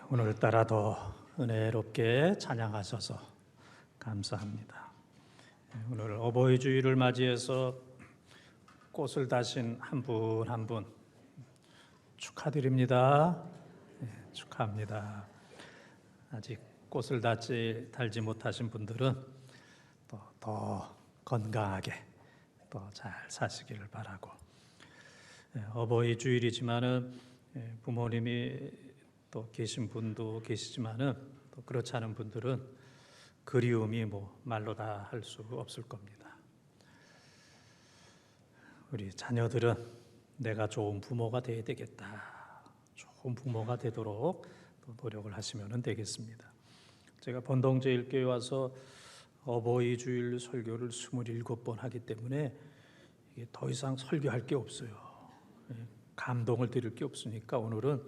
오늘따라 더 은혜롭게 찬양하셔서 감사합니다. 오늘 어버이 주일을 맞이해서 꽃을 다신 한 분 한 분 축하드립니다. 축하합니다. 아직 꽃을 달지 못하신 분들은 또 더 건강하게 또 잘 사시기를 바라고, 어버이 주일이지만은 부모님이 또 계신 분도 계시지만은 또 그렇지 않은 분들은 그리움이 말로 다 할 수 없을 겁니다. 우리 자녀들은 내가 좋은 부모가 되어야 되겠다, 좋은 부모가 되도록 또 노력을 하시면 되겠습니다. 제가 번동제일교회 와서 어버이 주일 설교를 27번 하기 때문에 이게 더 이상 설교할 게 없어요. 감동을 드릴 게 없으니까 오늘은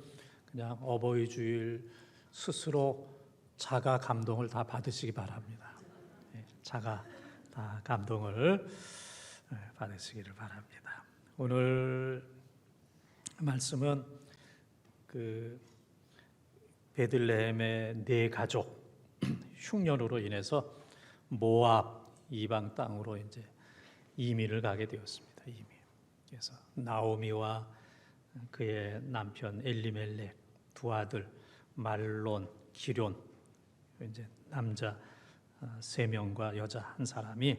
그냥 어버이 주일 스스로 자가 감동을 다 받으시기 바랍니다. 자가 다 감동을 받으시기를 바랍니다. 오늘 말씀은 베들레헴의 네 가족 흉년으로 인해서 모압 이방 땅으로 이제 이민을 가게 되었습니다. 그래서 나오미와 그의 남편 엘리멜렉, 두 아들 말론, 기럨, 이제 남자 3명과 여자 1사람이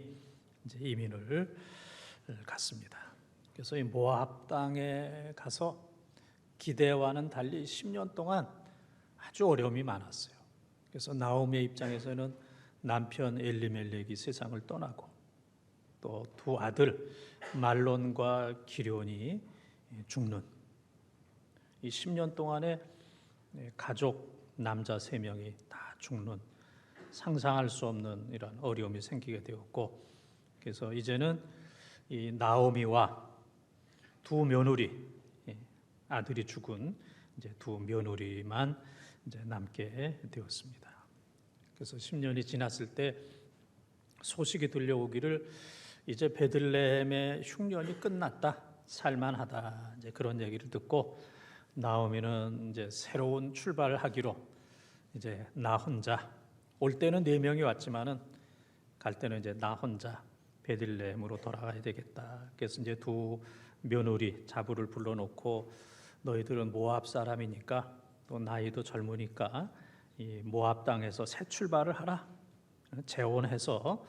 이제 이민을 갔습니다. 그래서 이 모압 땅에 가서 기대와는 달리 10년 동안 아주 어려움이 많았어요. 그래서 나오미의 입장에서는 남편 엘리멜렉이 세상을 떠나고 또 두 아들 말론과 기럨이 죽는 이 10년 동안에 가족 남자 3명이 다 죽는 상상할 수 없는 이런 어려움이 생기게 되었고, 그래서 이제는 이 나오미와 두 며느리, 아들이 죽은 이제 두 며느리만 이제 남게 되었습니다. 그래서 10년이 지났을 때 소식이 들려오기를 이제 베들레헴의 흉년이 끝났다, 살만하다, 이제 그런 얘기를 듣고 나오미는 이제 새로운 출발을 하기로 이제 나 혼자, 올 때는 4명이 왔지만은 갈 때는 이제 나 혼자 베들레헴으로 돌아가야 되겠다. 그래서 이제 두 며느리 자부를 불러놓고 너희들은 모압 사람이니까 또 나이도 젊으니까 이 모압 땅에서 새 출발을 하라. 재혼해서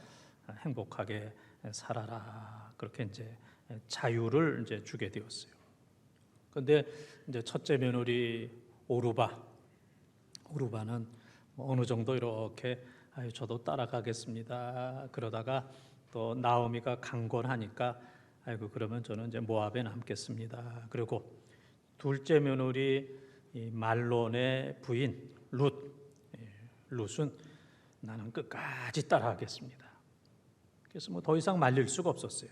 행복하게 살아라. 그렇게 이제 자유를 이제 주게 되었어요. 그런데 이제 첫째 며느리 오르바는 어느 정도 이렇게 저도 따라가겠습니다. 그러다가 또 나오미가 강권하니까 그러면 저는 이제 모압에 남겠습니다. 그리고 둘째 며느리 이 말론의 부인 룻은 나는 끝까지 따라가겠습니다. 그래서 더 이상 말릴 수가 없었어요.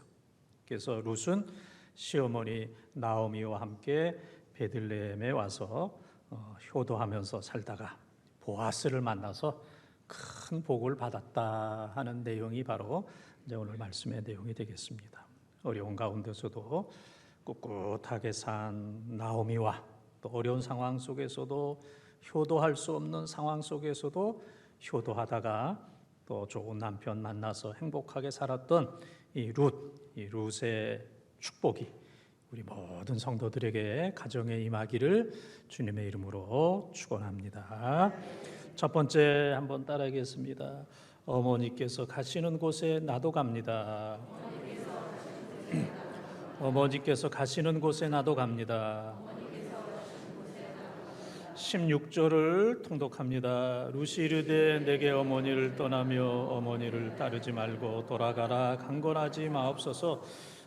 그래서 룻은 시어머니 나오미와 함께 베들레헴에 와서 효도하면서 살다가 보아스를 만나서 큰 복을 받았다 하는 내용이 바로 이제 오늘 말씀의 내용이 되겠습니다. 어려운 가운데서도 꿋꿋하게 산 나오미와 또 어려운 상황 속에서도 효도할 수 없는 상황 속에서도 효도하다가 또 좋은 남편 만나서 행복하게 살았던 이 룻의 축복이 우리 모든 성도들에게 가정에 임하기를 주님의 이름으로 축원합니다. 첫 번째 한번 따라하겠습니다. 어머니께서 가시는 곳에 나도 갑니다. 어머니께서 가시는 곳에 나도 갑니다. 16절을 통독합니다. 룻이 이르되 내게 어머니를 떠나며 어머니를 따르지 말고 돌아가라 강권하지 마옵소서.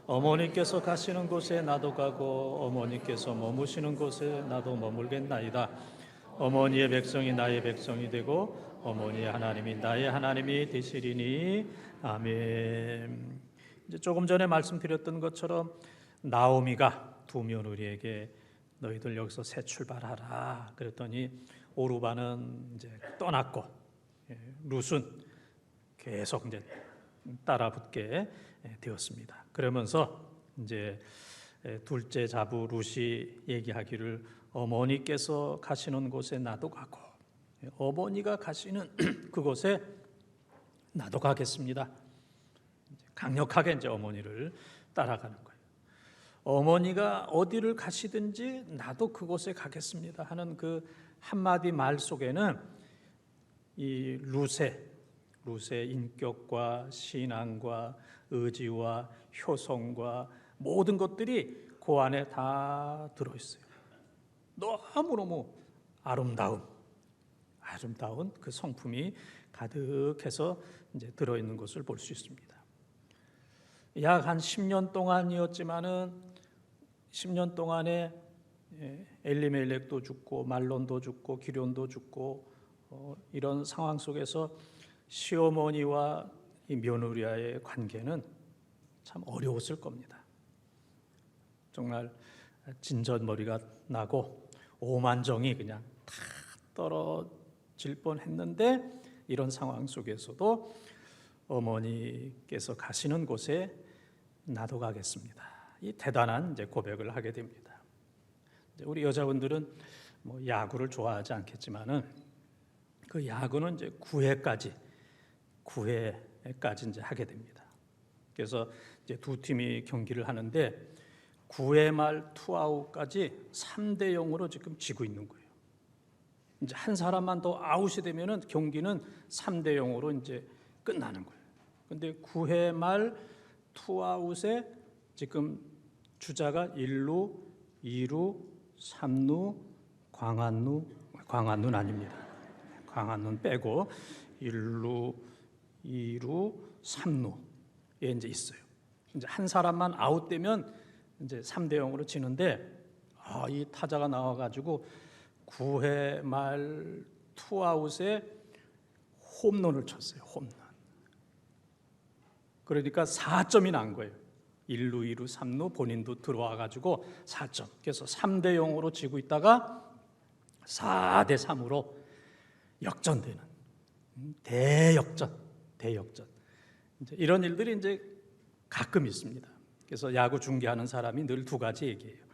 어머니께서 가시는 곳에 나도 가고 어머니께서 머무시는 곳에 나도 머물겠나이다. 어머니의 백성이 나의 백성이 되고 어머니의 하나님이 나의 하나님이 되시리니 아멘. 이제 조금 전에 말씀드렸던 것처럼 나오미가 두 며느리에게 너희들 여기서 새 출발하라 그랬더니 오르바는 이제 떠났고 룻은 계속 이제 따라붙게 되었습니다. 그러면서 이제 둘째 자부 룻이 얘기하기를 어머니께서 가시는 곳에 나도 가고 어머니가 가시는 그곳에 나도 가겠습니다. 강력하게 이제 어머니를 따라가는 거예요. 어머니가 어디를 가시든지 나도 그곳에 가겠습니다 하는 그 한마디 말 속에는 이 루세의 인격과 신앙과 의지와 효성과 모든 것들이 그 안에 다 들어있어요. 너무너무 아름다운 그 성품이 가득해서 이제 들어있는 것을 볼 수 있습니다. 약 한 10년 동안이었지만은 10년 동안에 엘리멜렉도 죽고 말론도 죽고 기럨도 죽고 이런 상황 속에서 시어머니와 이 며느리와의 관계는 참 어려웠을 겁니다. 정말 진전머리가 나고 오만정이 그냥 다 떨어질 뻔했는데 이런 상황 속에서도 어머니께서 가시는 곳에 나도 가겠습니다. 이 대단한 이제 고백을 하게 됩니다. 우리 여자분들은 뭐 야구를 좋아하지 않겠지만은 그 야구는 이제 9회까지 이제 하게 됩니다. 그래서 이제 두 팀이 경기를 하는데 9회 말 투아웃까지 3대 0으로 지금 지고 있는 거예요. 이제 한 사람만 더 아웃이 되면은 경기는 3대 0으로 이제 끝나는 거예요. 근데 9회 말 투아웃에 지금 주자가 1루, 2루, 3루, 광안루는 아닙니다. 광안루는 빼고 1루, 2루, 3루에 이제 있어요. 이제 한 사람만 아웃되면 이제 3대 0으로 지는데 이 타자가 나와가지고 9회 말 투아웃에 홈런을 쳤어요. 홈런. 그러니까 4점이 난 거예요. 1루, 2루, 3루 본인도 들어와가지고 4점. 그래서 3대 0으로 지고 있다가 4대 3으로 역전되는 대역전. 이제 이런 일들이 이제 가끔 있습니다. 그래서 야구 중계하는 사람이 늘 두 가지 얘기해요.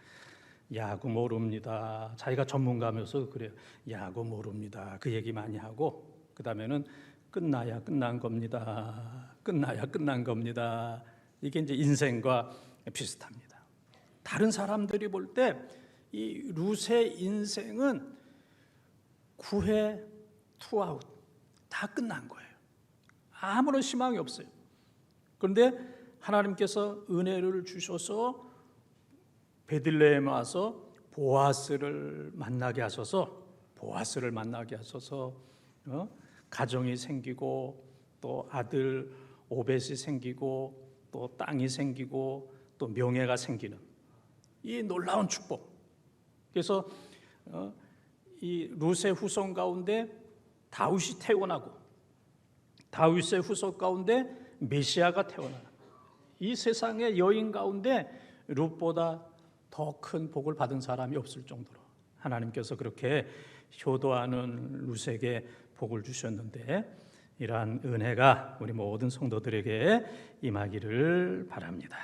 야구 모릅니다. 자기가 전문가면서 그래요. 야구 모릅니다. 그 얘기 많이 하고 그 다음에는 끝나야 끝난 겁니다. 이게 이제 인생과 비슷합니다. 다른 사람들이 볼 때 이 루스의 인생은 9회 투아웃 다 끝난 거예요. 아무런 희망이 없어요. 그런데 하나님께서 은혜를 주셔서 베들레헴에 와서 보아스를 만나게 하셔서 가정이 생기고 또 아들 오벳이 생기고 또 땅이 생기고 또 명예가 생기는 이 놀라운 축복. 그래서 이 룻의 후손 가운데 다윗이 태어나고 다윗의 후손 가운데 메시아가 태어나는 이 세상의 여인 가운데 룻보다 더 큰 복을 받은 사람이 없을 정도로 하나님께서 그렇게 효도하는 룻에게 복을 주셨는데 이러한 은혜가 우리 모든 성도들에게 임하기를 바랍니다.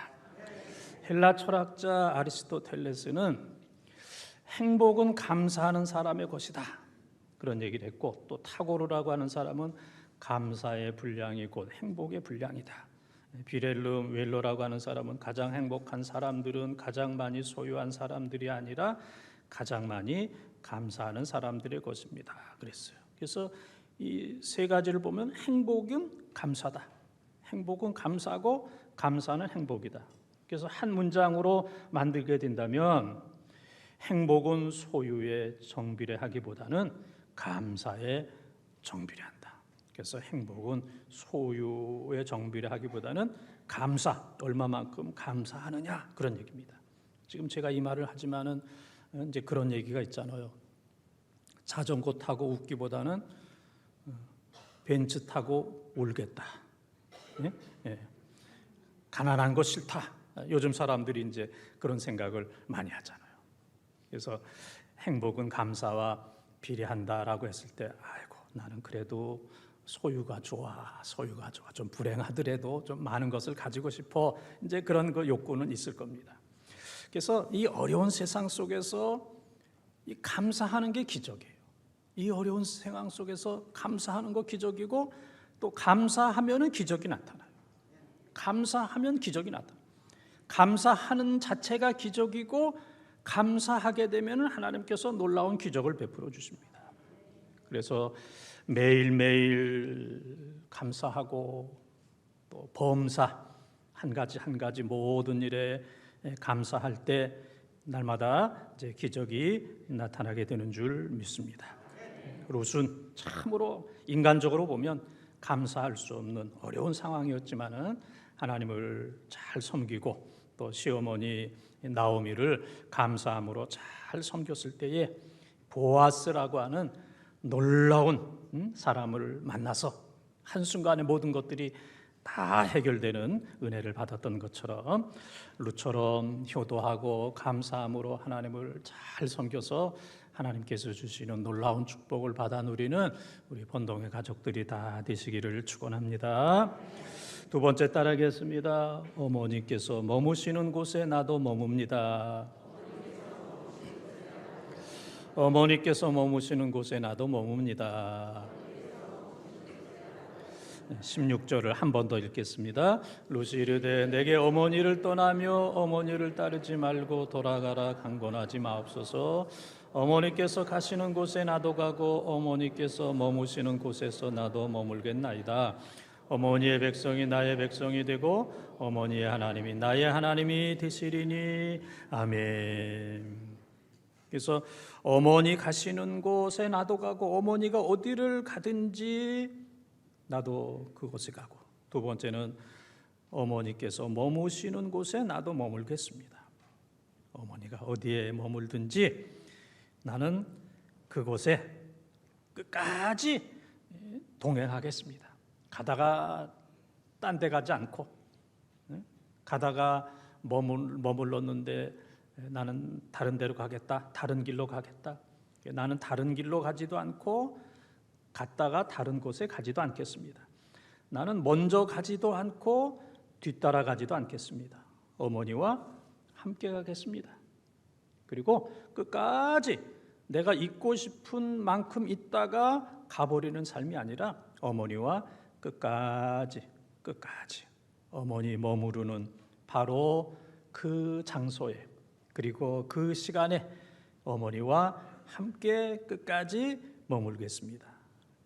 헬라 철학자 아리스토텔레스는 행복은 감사하는 사람의 것이다 그런 얘기를 했고 또 타고르라고 하는 사람은 감사의 분량이 곧 행복의 분량이다. 비렐름 웰러라고 하는 사람은 가장 행복한 사람들은 가장 많이 소유한 사람들이 아니라 가장 많이 감사하는 사람들의 것입니다 그랬어요. 그래서 이 세 가지를 보면 행복은 감사다. 행복은 감사고 감사는 행복이다. 그래서 한 문장으로 만들게 된다면 행복은 소유에 정비례하기보다는 감사에 정비례한다. 그래서 행복은 소유에 정비례하기보다는 감사, 얼마만큼 감사하느냐 그런 얘기입니다. 지금 제가 이 말을 하지만은 이제 그런 얘기가 있잖아요. 자전거 타고 웃기보다는 벤츠 타고 울겠다. 예? 예. 가난한 거 싫다. 요즘 사람들이 이제 그런 생각을 많이 하잖아요. 그래서 행복은 감사와 비례한다라고 했을 때, 아이고 나는 그래도 소유가 좋아. 좀 불행하더라도 좀 많은 것을 가지고 싶어. 이제 그런 그 욕구는 있을 겁니다. 그래서 이 어려운 세상 속에서 이 감사하는 게 기적이에요. 이 어려운 상황 속에서 감사하는 거 기적이고, 또 감사하면은 기적이 나타나요. 감사하면 기적이 나타나요. 감사하는 자체가 기적이고, 감사하게 되면 하나님께서 놀라운 기적을 베풀어 주십니다. 그래서 매일매일 감사하고, 또 범사 한 가지 모든 일에 감사할 때 날마다 이제 기적이 나타나게 되는 줄 믿습니다. 롯은 참으로 인간적으로 보면 감사할 수 없는 어려운 상황이었지만은 하나님을 잘 섬기고, 또 시어머니 나오미를 감사함으로 잘 섬겼을 때에 보아스라고 하는 놀라운 사람을 만나서 한순간에 모든 것들이 다 해결되는 은혜를 받았던 것처럼, 룻처럼 효도하고 감사함으로 하나님을 잘 섬겨서 하나님께서 주시는 놀라운 축복을 받아 누리는 우리 본동의 가족들이 다 되시기를 축원합니다. 두 번째 따라하겠습니다. 어머니께서 머무시는 곳에 나도 머뭅니다. 어머니께서 머무시는 곳에 나도 머뭅니다. 16절을 한 번 더 읽겠습니다. 룻이 이르되 내게 어머니를 떠나며 어머니를 따르지 말고 돌아가라 강권하지 마옵소서. 어머니께서 가시는 곳에 나도 가고 어머니께서 머무시는 곳에서 나도 머물겠나이다. 어머니의 백성이 나의 백성이 되고 어머니의 하나님이 나의 하나님이 되시리니. 아멘. 그래서 어머니 가시는 곳에 나도 가고, 어머니가 어디를 가든지 나도 그곳에 가고, 두 번째는 어머니께서 머무시는 곳에 나도 머물겠습니다. 어머니가 어디에 머물든지 나는 그곳에 끝까지 동행하겠습니다. 가다가 딴 데 가지 않고, 가다가 머물렀는데 나는 다른 데로 가겠다, 다른 길로 가겠다, 나는 다른 길로 가지도 않고 갔다가 다른 곳에 가지도 않겠습니다. 나는 먼저 가지도 않고 뒤따라 가지도 않겠습니다. 어머니와 함께 가겠습니다. 그리고 끝까지 내가 있고 싶은 만큼 있다가 가버리는 삶이 아니라 어머니와 끝까지 어머니 머무르는 바로 그 장소에, 그리고 그 시간에 어머니와 함께 끝까지 머물겠습니다.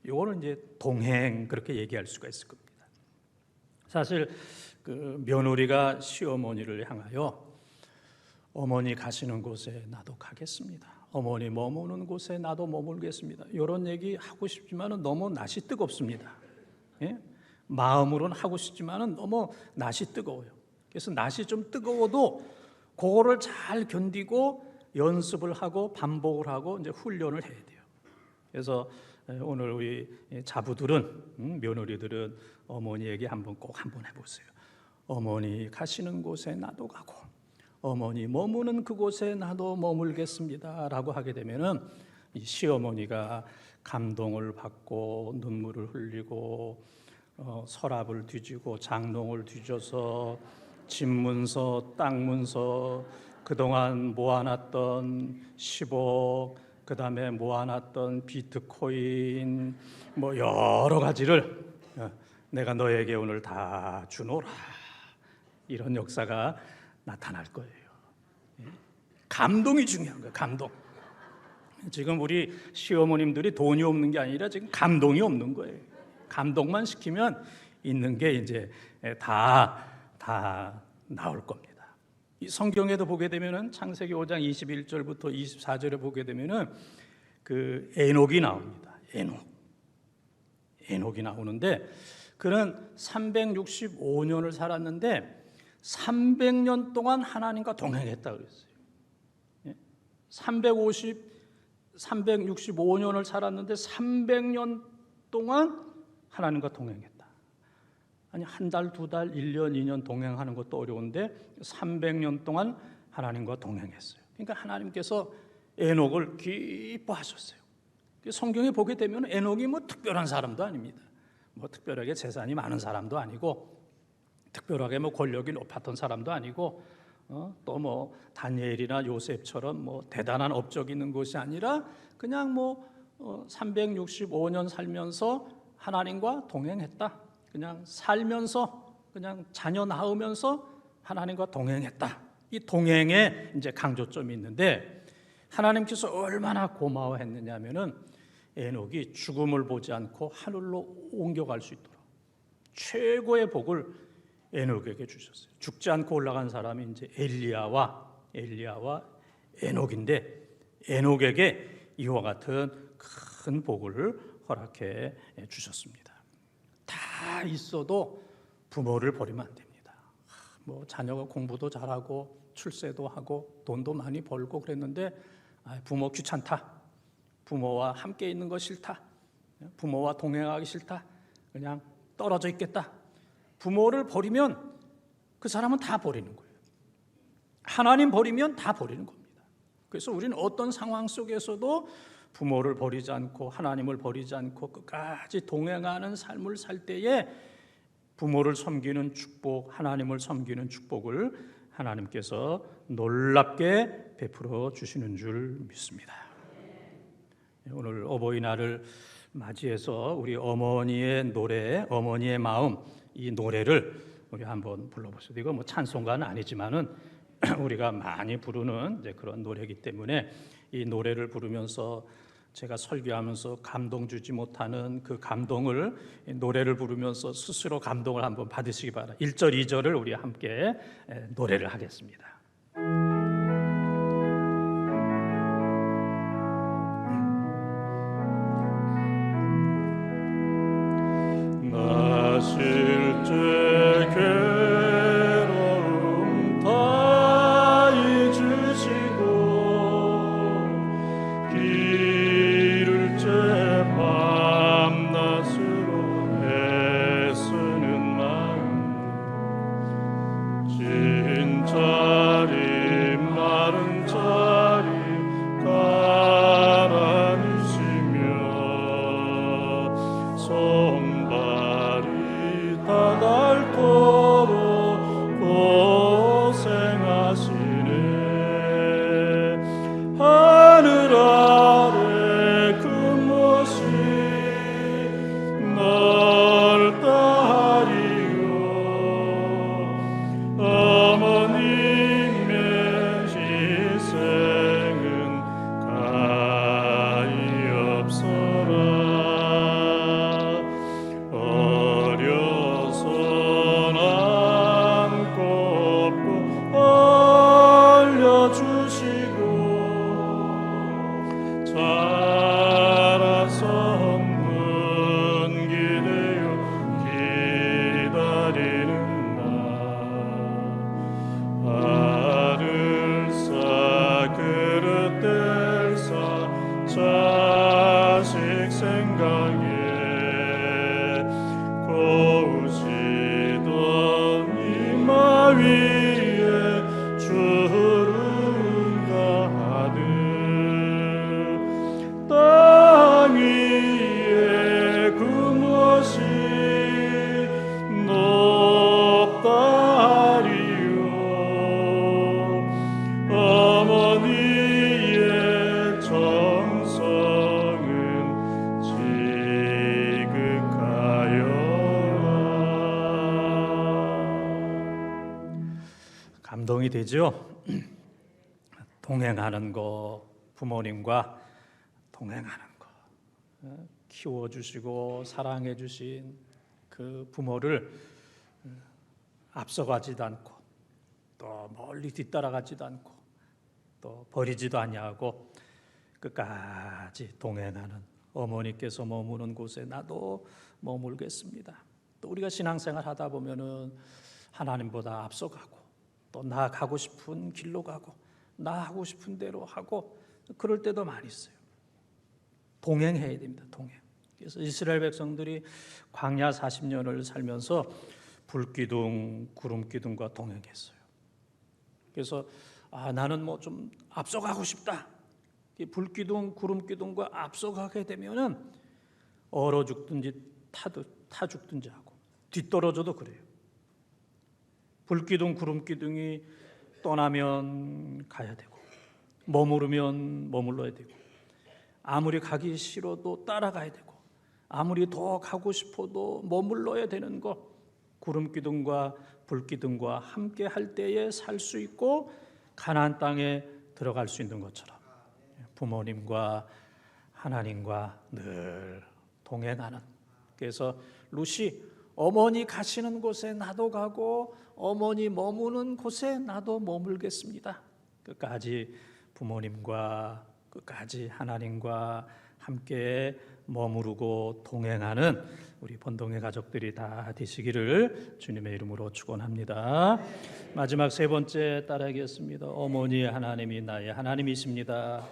이거는 이제 동행, 그렇게 얘기할 수가 있을 겁니다. 사실 그 며느리가 시어머니를 향하여 어머니 가시는 곳에 나도 가겠습니다, 어머니 머무는 곳에 나도 머물겠습니다, 이런 얘기 하고 싶지만은 너무 낯이 뜨겁습니다. 예? 마음으로는 하고 싶지만은 너무 낯이 뜨거워요. 그래서 낯이 좀 뜨거워도 그거를 잘 견디고 연습을 하고 반복을 하고 이제 훈련을 해야 돼요. 그래서 오늘 우리 자부들은, 며느리들은 어머니에게 꼭 한번 해보세요. 어머니 가시는 곳에 나도 가고 어머니 머무는 그곳에 나도 머물겠습니다 라고 하게 되면은 이 시어머니가 감동을 받고 눈물을 흘리고 서랍을 뒤지고 장롱을 뒤져서 집문서, 땅문서, 그동안 모아놨던 10억, 그 다음에 모아놨던 비트코인, 뭐 여러 가지를 내가 너에게 오늘 다 주노라, 이런 역사가 나타날 거예요. 감동이 중요한 거예요. 감동. 지금 우리 시어머님들이 돈이 없는 게 아니라 지금 감동이 없는 거예요. 감동만 시키면 있는 게 이제 다 나올 겁니다. 이 성경에도 보게 되면은 창세기 5장 21절부터 24절에 보게 되면은 그 에녹이 나옵니다. 에녹이 나오는데 그는 365년을 살았는데 300년 동안 하나님과 동행했다 그랬어요. 365년을 살았는데 300년 동안 하나님과 동행했다. 아니 한 달, 두 달, 1년, 2년 동행하는 것도 어려운데 300년 동안 하나님과 동행했어요. 그러니까 하나님께서 에녹을 기뻐하셨어요. 성경에 보게 되면 에녹이 뭐 특별한 사람도 아닙니다. 뭐 특별하게 재산이 많은 사람도 아니고 특별하게 뭐 권력이 높았던 사람도 아니고 또 뭐 다니엘이나 요셉처럼 뭐 대단한 업적이 있는 것이 아니라 그냥 뭐 365년 살면서 하나님과 동행했다. 그냥 살면서 그냥 자녀 낳으면서 하나님과 동행했다. 이 동행에 이제 강조점이 있는데 하나님께서 얼마나 고마워했느냐면은 에녹이 죽음을 보지 않고 하늘로 옮겨갈 수 있도록 최고의 복을 에녹에게 주셨어요. 죽지 않고 올라간 사람이 이제 엘리야와 에녹인데 에녹에게 이와 같은 큰 복을 허락해 주셨습니다. 다 있어도 부모를 버리면 안 됩니다. 뭐 자녀가 공부도 잘하고 출세도 하고 돈도 많이 벌고 그랬는데 부모 귀찮다. 부모와 함께 있는 거 싫다. 부모와 동행하기 싫다. 그냥 떨어져 있겠다. 부모를 버리면 그 사람은 다 버리는 거예요. 하나님 버리면 다 버리는 겁니다. 그래서 우리는 어떤 상황 속에서도 부모를 버리지 않고 하나님을 버리지 않고 끝까지 동행하는 삶을 살 때에 부모를 섬기는 축복, 하나님을 섬기는 축복을 하나님께서 놀랍게 베풀어 주시는 줄 믿습니다. 오늘 어버이날을 맞이해서 우리 어머니의 노래, 어머니의 마음, 이 노래를 우리 한번 불러보시죠. 이거 뭐 찬송가는 아니지만은 우리가 많이 부르는 이제 그런 노래이기 때문에 이 노래를 부르면서 제가 설교하면서 감동 주지 못하는 그 감동을 노래를 부르면서 스스로 감동을 한번 받으시기 바랍니다. 1절, 2절을 우리 함께 노래를 하겠습니다. 나 실제 괴로움 다 잊으시고 기를 째 밤낮으로 애쓰는 마음 진짜리 마른 자리 가라앉으며 손발이 다 닳도록 고생하시네. 하늘 아래 그 무엇이 넓다 하리요. 어머님의 희생은 가히 없어라. 어려서 남고 없고 알려주시고 자라서 문기되어 기다리는 나 알을 사 그릇 뗄사 자식 생각에 고우시던 이마 위에 주름 가득 땅 위에 그 무엇이 높다 하리요. 어머니의 정성은 지극하여라. 감동이 되죠? 동행하는 거, 부모님과 동행하는 거, 키워주시고 사랑해주신 그 부모를 앞서가지도 않고 또 멀리 뒤따라가지도 않고 또 버리지도 아니하고 끝까지 동행하는 어머니께서 머무는 곳에 나도 머물겠습니다. 또 우리가 신앙생활 하다 보면은 하나님보다 앞서가고 또 나아가고 싶은 길로 가고 나 하고 싶은 대로 하고 그럴 때도 많이 있어요. 동행해야 됩니다. 동행. 그래서 이스라엘 백성들이 광야 40년을 살면서 불기둥, 구름기둥과 동행했어요. 그래서 나는 뭐 좀 앞서가고 싶다. 불기둥, 구름기둥과 앞서가게 되면은 얼어 죽든지 타 죽든지 하고 뒤떨어져도 그래요. 불기둥, 구름기둥이 떠나면 가야 되고 머무르면 머물러야 되고 아무리 가기 싫어도 따라가야 되고 아무리 더 가고 싶어도 머물러야 되는 것, 구름 기둥과 불 기둥과 함께 할 때에 살 수 있고 가나안 땅에 들어갈 수 있는 것처럼 부모님과 하나님과 늘 동행하는. 그래서 룻이 어머니 가시는 곳에 나도 가고 어머니 머무는 곳에 나도 머물겠습니다. 끝까지 부모님과 끝까지 하나님과 함께 머무르고 동행하는 우리 본동의 가족들이 다 되시기를 주님의 이름으로 축원합니다. 마지막 세 번째 따라하겠습니다. 어머니의 하나님이 나의 하나님이십니다.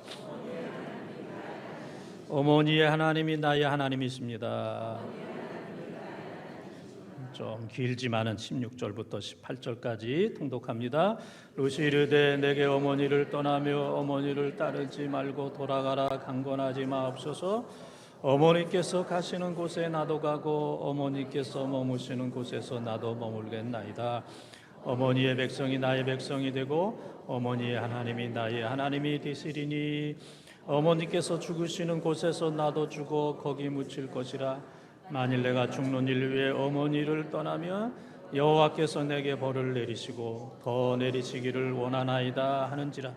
어머니의 하나님이 나의 하나님이십니다. 좀 길지만은 16절부터 18절까지 통독합니다. 룻이 이르되 내게 어머니를 떠나며 어머니를 따르지 말고 돌아가라 강권하지 마옵소서. 어머니께서 가시는 곳에 나도 가고 어머니께서 머무시는 곳에서 나도 머물겠나이다. 어머니의 백성이 나의 백성이 되고 어머니의 하나님이 나의 하나님이 되시리니 어머니께서 죽으시는 곳에서 나도 죽어 거기 묻힐 것이라. 만일 내가 죽는 일 위에 어머니를 떠나면 여호와께서 내게 벌을 내리시고 더 내리시기를 원하나이다 하는지라.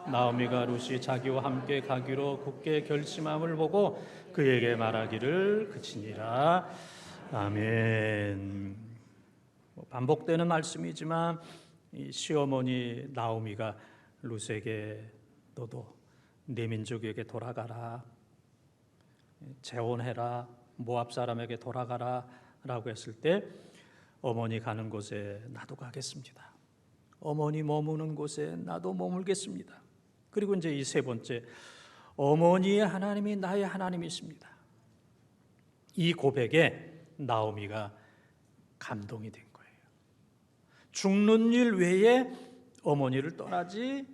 나오미가 룻이 자기와 함께 가기로 굳게 결심함을 보고 그에게 말하기를 그치니라. 아멘. 반복되는 말씀이지만 이 시어머니 나오미가 룻에게 너도 네 민족에게 돌아가라, 재혼해라, 모압 사람에게 돌아가라 라고 했을 때 어머니 가는 곳에 나도 가겠습니다. 어머니 머무는 곳에 나도 머물겠습니다. 그리고 이제 이 세 번째, 어머니의 하나님이 나의 하나님이십니다. 이 고백에 나오미가 감동이 된 거예요. 죽는 일 외에 어머니를 떠나지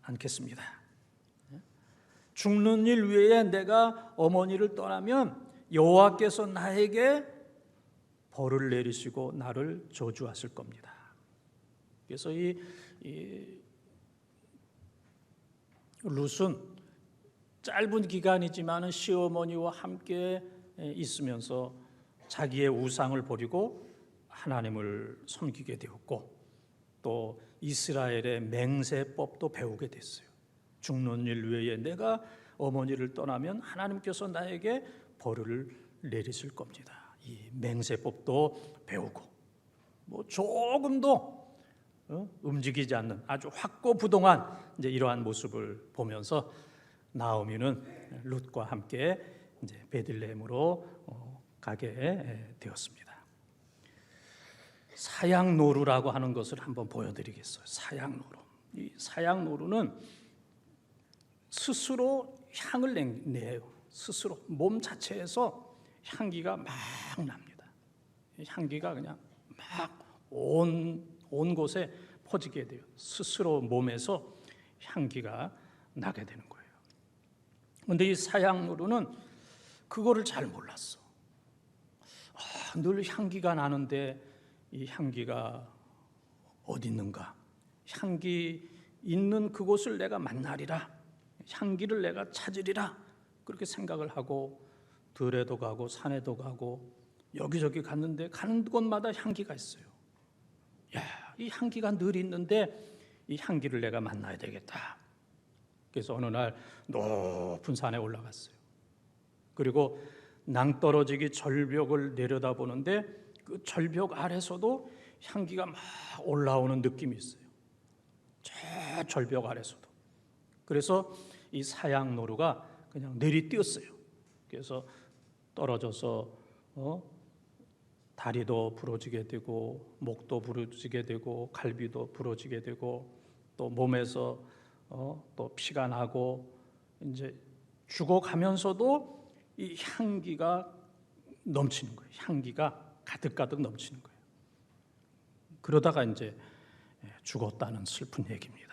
않겠습니다. 죽는 일 외에 내가 어머니를 떠나면 여호와께서 나에게 벌을 내리시고 나를 저주하실 겁니다. 그래서 이 룻은 짧은 기간이지만 시어머니와 함께 있으면서 자기의 우상을 버리고 하나님을 섬기게 되었고 또 이스라엘의 맹세법도 배우게 됐어요. 죽는 일 외에 내가 어머니를 떠나면 하나님께서 나에게 벌을 내리실 겁니다. 이 맹세법도 배우고 뭐 조금도 움직이지 않는 아주 확고부동한 이제 이러한 모습을 보면서 나오미는 룻과 함께 이제 베들레헴으로 가게 되었습니다. 사양노루라고 하는 것을 한번 보여드리겠어요. 사양노루. 이 사양노루는 스스로 향을 내요. 스스로 몸 자체에서 향기가 막 납니다. 향기가 그냥 막 온 곳에 퍼지게 돼요. 스스로 몸에서 향기가 나게 되는 거예요. 그런데 이 사양누루는 그거를 잘 몰랐어. 늘 향기가 나는데 이 향기가 어디 있는가? 향기 있는 그곳을 내가 만나리라. 향기를 내가 찾으리라. 그렇게 생각을 하고 들에도 가고 산에도 가고 여기저기 갔는데 가는 곳마다 향기가 있어요. 야, 이 향기가 늘 있는데 이 향기를 내가 만나야 되겠다. 그래서 어느 날 높은 산에 올라갔어요. 그리고 낭떠러지기 절벽을 내려다보는데 그 절벽 아래서도 향기가 막 올라오는 느낌이 있어요. 저 절벽 아래서도. 그래서 이 사양노루가 그냥 내리뛰었어요. 그래서 떨어져서 다리도 부러지게 되고 목도 부러지게 되고 갈비도 부러지게 되고 또 몸에서 또 피가 나고 이제 죽어가면서도 이 향기가 넘치는 거예요. 향기가 가득가득 넘치는 거예요. 그러다가 이제 죽었다는 슬픈 얘기입니다.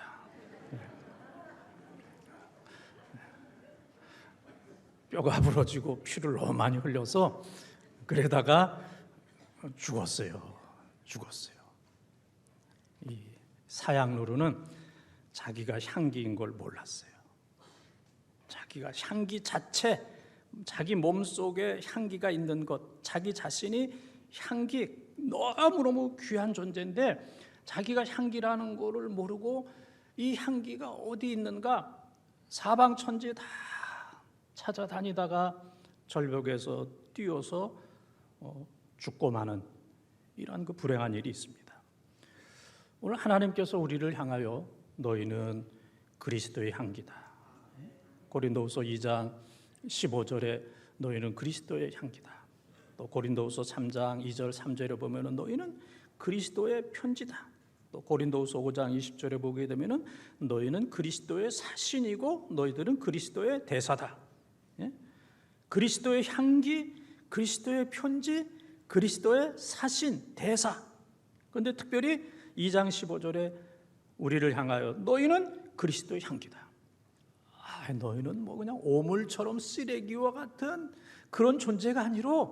뼈가 부러지고 피를 너무 많이 흘려서 그러다가 죽었어요. 이 사양 누르는 자기가 향기인 걸 몰랐어요. 자기가 향기 자체, 자기 몸속에 향기가 있는 것, 자기 자신이 향기, 너무너무 귀한 존재인데 자기가 향기라는 거를 모르고 이 향기가 어디 있는가 사방천지 다 찾아다니다가 절벽에서 뛰어서 죽고 마는 이러한 그 불행한 일이 있습니다. 오늘 하나님께서 우리를 향하여 너희는 그리스도의 향기다. 고린도후서 2장 15절에 너희는 그리스도의 향기다. 또 고린도후서 3장 2절 3절에 보면은 너희는 그리스도의 편지다. 또 고린도후서 5장 20절에 보게 되면은 너희는 그리스도의 사신이고 너희들은 그리스도의 대사다. 그리스도의 향기, 그리스도의 편지, 그리스도의 사신, 대사. 그런데 특별히 2장 15절에 우리를 향하여 너희는 그리스도의 향기다. 너희는 뭐 그냥 오물처럼 쓰레기와 같은 그런 존재가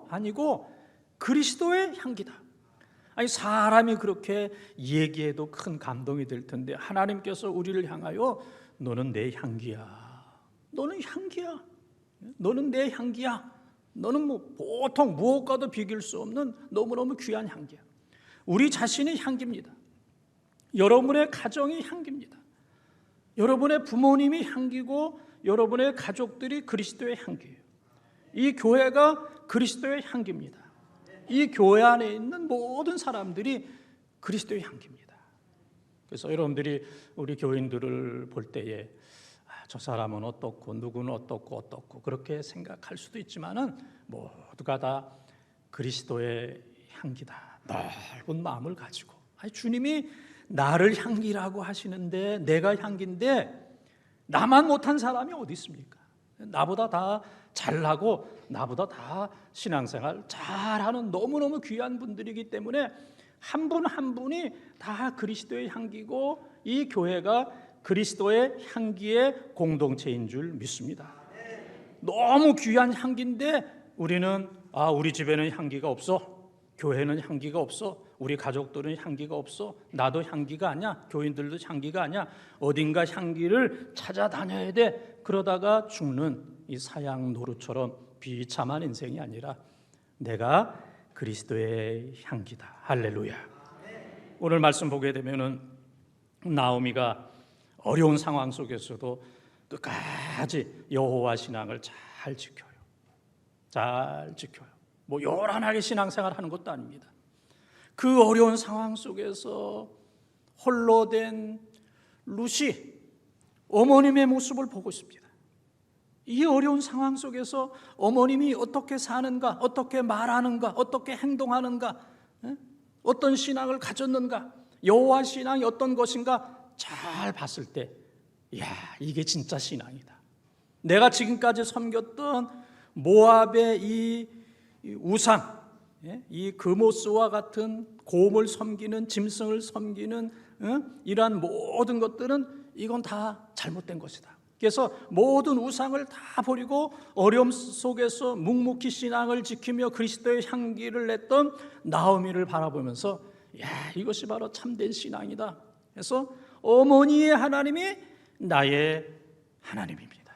아니고 그리스도의 향기다. 아니 사람이 그렇게 얘기해도 큰 감동이 될 텐데 하나님께서 우리를 향하여 너는 내 향기야. 너는 향기야. 너는 내 향기야. 너는 뭐 보통 무엇과도 비길 수 없는 너무너무 귀한 향기야. 우리 자신이 향기입니다. 여러분의 가정이 향기입니다. 여러분의 부모님이 향기고 여러분의 가족들이 그리스도의 향기예요. 이 교회가 그리스도의 향기입니다. 이 교회 안에 있는 모든 사람들이 그리스도의 향기입니다. 그래서 여러분들이 우리 교인들을 볼 때에 저 사람은 어떻고 누구는 어떻고 그렇게 생각할 수도 있지만은 모두가 다 그리스도의 향기다. 넓은 마음을 가지고 주님이 나를 향기라고 하시는데 내가 향기인데 나만 못한 사람이 어디 있습니까? 나보다 다 잘나고 나보다 다 신앙생활 잘하는 너무너무 귀한 분들이기 때문에 한 분 한 분이 다 그리스도의 향기고 이 교회가 그리스도의 향기의 공동체인 줄 믿습니다. 너무 귀한 향기인데 우리는 우리 집에는 향기가 없어. 교회는 향기가 없어. 우리 가족들은 향기가 없어. 나도 향기가 아니야. 교인들도 향기가 아니야. 어딘가 향기를 찾아다녀야 돼. 그러다가 죽는 이 사양 노루처럼 비참한 인생이 아니라 내가 그리스도의 향기다. 할렐루야. 오늘 말씀 보게 되면은 나오미가 어려운 상황 속에서도 끝까지 여호와 신앙을 잘 지켜요. 잘 지켜요. 요란하게 신앙생활하는 것도 아닙니다. 그 어려운 상황 속에서 홀로 된 룻이 어머님의 모습을 보고 있습니다. 이 어려운 상황 속에서 어머님이 어떻게 사는가, 어떻게 말하는가, 어떻게 행동하는가, 어떤 신앙을 가졌는가, 여호와 신앙이 어떤 것인가 잘 봤을 때 이게 진짜 신앙이다. 내가 지금까지 섬겼던 모압의 이 우상, 이 그모스와 같은 곰을 섬기는, 짐승을 섬기는 이러한 모든 것들은 이건 다 잘못된 것이다. 그래서 모든 우상을 다 버리고 어려움 속에서 묵묵히 신앙을 지키며 그리스도의 향기를 냈던 나오미를 바라보면서 이것이 바로 참된 신앙이다. 그래서 어머니의 하나님이 나의 하나님입니다.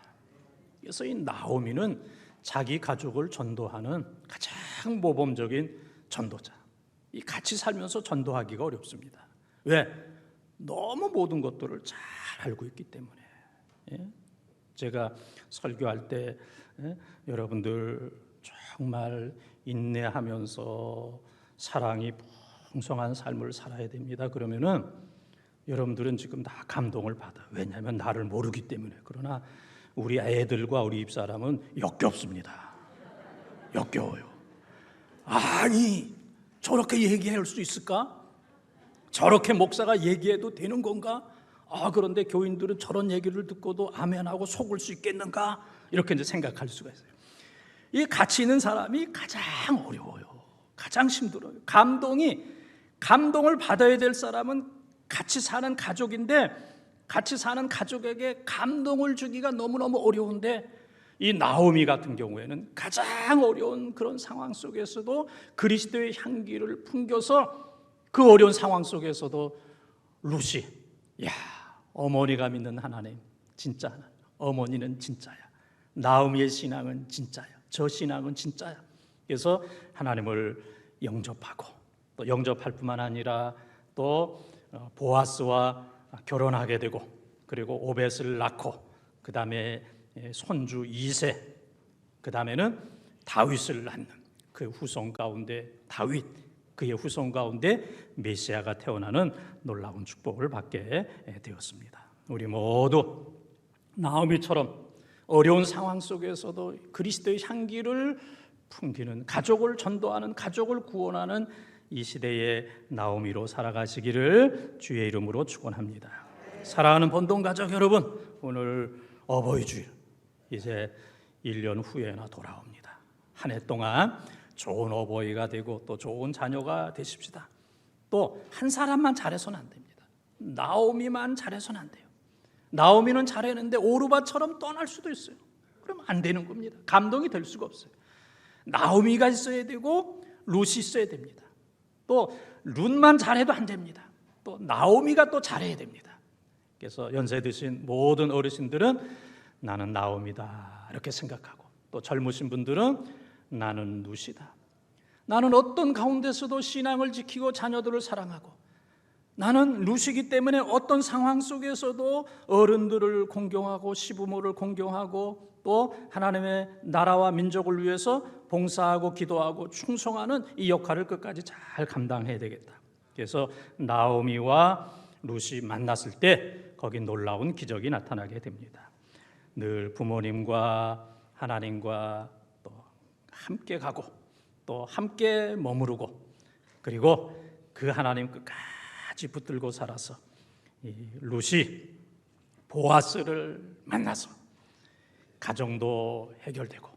그래서 이 나오미는 자기 가족을 전도하는 가장 모범적인 전도자. 이 같이 살면서 전도하기가 어렵습니다. 왜? 너무 모든 것들을 잘 알고 있기 때문에. 제가 설교할 때 여러분들 정말 인내하면서 사랑이 풍성한 삶을 살아야 됩니다. 그러면은 여러분들은 지금 다 감동을 받아요. 왜냐하면 나를 모르기 때문에. 그러나 우리 애들과 우리 입사람은 역겹습니다. 역겨워요. 아니 저렇게 얘기할 수 있을까? 저렇게 목사가 얘기해도 되는 건가? 그런데 교인들은 저런 얘기를 듣고도 아멘하고 속을 수 있겠는가? 이렇게 이제 생각할 수가 있어요. 이 같이 있는 사람이 가장 어려워요. 가장 힘들어요. 감동을 받아야 될 사람은 같이 사는 가족인데 같이 사는 가족에게 감동을 주기가 너무너무 어려운데 이 나오미 같은 경우에는 가장 어려운 그런 상황 속에서도 그리스도의 향기를 풍겨서 그 어려운 상황 속에서도 루시, 야, 어머니가 믿는 하나님 진짜 하나님. 어머니는 진짜야. 나오미의 신앙은 진짜야. 저 신앙은 진짜야. 그래서 하나님을 영접하고, 또 영접할 뿐만 아니라 또 보아스와 결혼하게 되고, 그리고 오벳을 낳고, 그 다음에 손주 이세, 그 다음에는 다윗을 낳는 그 후손 가운데 다윗, 그의 후손 가운데 메시아가 태어나는 놀라운 축복을 받게 되었습니다. 우리 모두 나오미처럼 어려운 상황 속에서도 그리스도의 향기를 풍기는, 가족을 전도하는, 가족을 구원하는 이 시대의 나오미로 살아가시기를 주의 이름으로 축원합니다. 사랑하는 본동 가족 여러분, 오늘 어버이 주일 이제 1년 후에나 돌아옵니다. 한 해 동안 좋은 어버이가 되고 또 좋은 자녀가 되십시다. 또 한 사람만 잘해서는 안 됩니다. 나오미만 잘해서는 안 돼요. 나오미는 잘했는데 오르바처럼 떠날 수도 있어요. 그럼 안 되는 겁니다. 감동이 될 수가 없어요. 나오미가 있어야 되고 룻이 있어야 됩니다. 또 룻만 잘해도 안 됩니다. 또 나오미가 또 잘해야 됩니다. 그래서 연세 드신 모든 어르신들은 나는 나오미다 이렇게 생각하고, 또 젊으신 분들은 나는 룻이다. 나는 어떤 가운데서도 신앙을 지키고 자녀들을 사랑하고, 나는 룻이기 때문에 어떤 상황 속에서도 어른들을 공경하고 시부모를 공경하고 또 하나님의 나라와 민족을 위해서 봉사하고 기도하고 충성하는 이 역할을 끝까지 잘 감당해야 되겠다. 그래서 나오미와 룻이 만났을 때 거기 놀라운 기적이 나타나게 됩니다. 늘 부모님과 하나님과 또 함께 가고 또 함께 머무르고, 그리고 그 하나님 끝까지 붙들고 살아서 이 룻이 보아스를 만나서 가정도 해결되고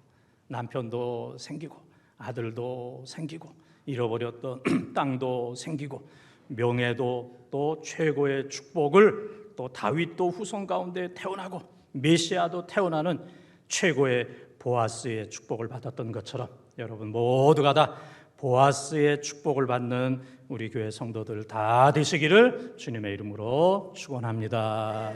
남편도 생기고 아들도 생기고 잃어버렸던 땅도 생기고 명예도 또 최고의 축복을, 또 다윗도 후손 가운데 태어나고 메시아도 태어나는 최고의 보아스의 축복을 받았던 것처럼 여러분 모두가 다 보아스의 축복을 받는 우리 교회 성도들 다 되시기를 주님의 이름으로 축원합니다.